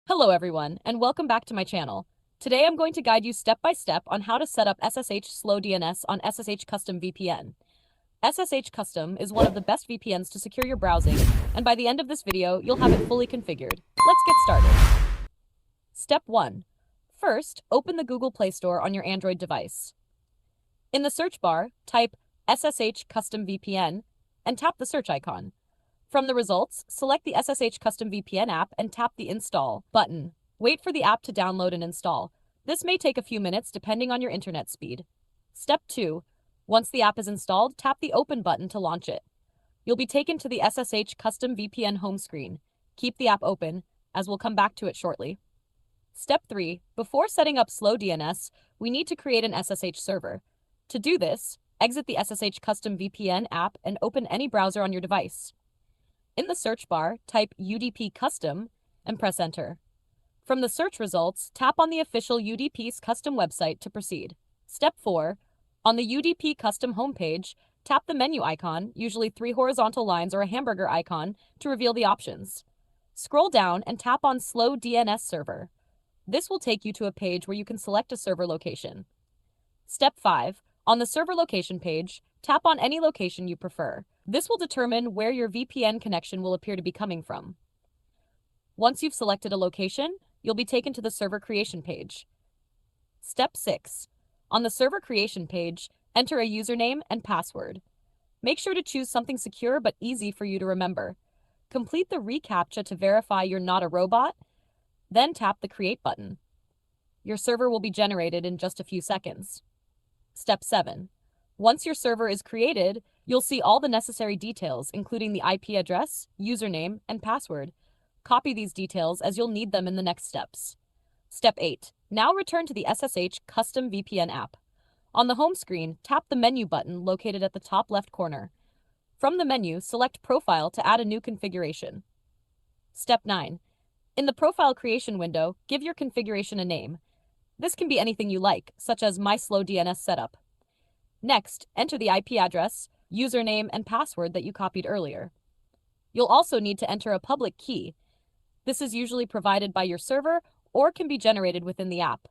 Hello everyone, and welcome back to my channel. Today I'm going to guide you step by step on how to set up SSH SLOWDNS on SSH CUSTOM VPN. SSH Custom is one of the best VPNs to secure your browsing, and by the end of this video, you'll have it fully configured. Let's get started. Step 1. First, open the Google Play Store on your Android device. In the search bar, type SSH Custom VPN and tap the search icon. From the results, select the SSH Custom VPN app and tap the Install button. Wait for the app to download and install. This may take a few minutes depending on your internet speed. Step 2. Once the app is installed, tap the Open button to launch it. You'll be taken to the SSH Custom VPN home screen. Keep the app open, as we'll come back to it shortly. Step 3. Before setting up SLOWDNS, we need to create an SSH server. To do this, exit the SSH Custom VPN app and open any browser on your device. In the search bar, type UDP Custom and press Enter. From the search results, tap on the official UDP's custom website to proceed. Step 4. On the UDP Custom homepage, tap the menu icon, usually 3 horizontal lines or a hamburger icon, to reveal the options. Scroll down and tap on SLOWDNS Server. This will take you to a page where you can select a server location. Step 5. On the server location page, tap on any location you prefer. This will determine where your VPN connection will appear to be coming from. Once you've selected a location, you'll be taken to the server creation page. Step 6. On the server creation page, enter a username and password. Make sure to choose something secure but easy for you to remember. Complete the reCAPTCHA to verify you're not a robot, then tap the Create button. Your server will be generated in just a few seconds. Step 7. Once your server is created, you'll see all the necessary details, including the IP address, username, and password. Copy these details as you'll need them in the next steps. Step 8. Now return to the SSH Custom VPN app. On the home screen, tap the menu button located at the top left corner. From the menu, select Profile to add a new configuration. Step 9. In the Profile Creation window, give your configuration a name. This can be anything you like, such as My SLOWDNS Setup. Next, enter the IP address, username, and password that you copied earlier. You'll also need to enter a public key. This is usually provided by your server or can be generated within the app.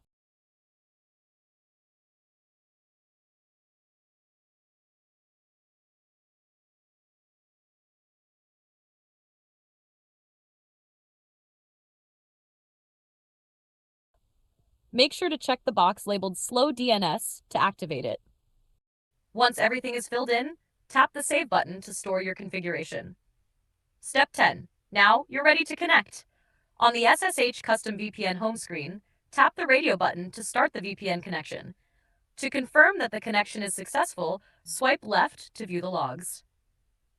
Make sure to check the box labeled SLOWDNS to activate it. Once everything is filled in, tap the Save button to store your configuration. Step 10. Now you're ready to connect. On the SSH Custom VPN home screen, tap the radio button to start the VPN connection. To confirm that the connection is successful, swipe left to view the logs.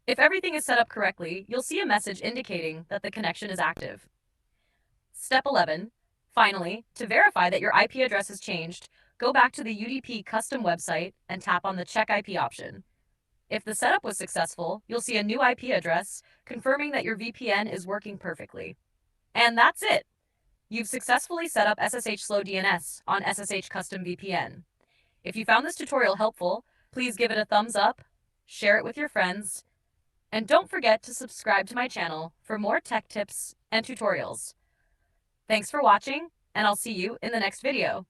If everything is set up correctly, you'll see a message indicating that the connection is active. Step 11. Finally, to verify that your IP address has changed, go back to the UDP custom website and tap on the Check IP option. If the setup was successful, you'll see a new IP address confirming that your VPN is working perfectly. And that's it! You've successfully set up SSH SLOWDNS on SSH Custom VPN. If you found this tutorial helpful, please give it a thumbs up, share it with your friends, and don't forget to subscribe to my channel for more tech tips and tutorials. Thanks for watching, and I'll see you in the next video.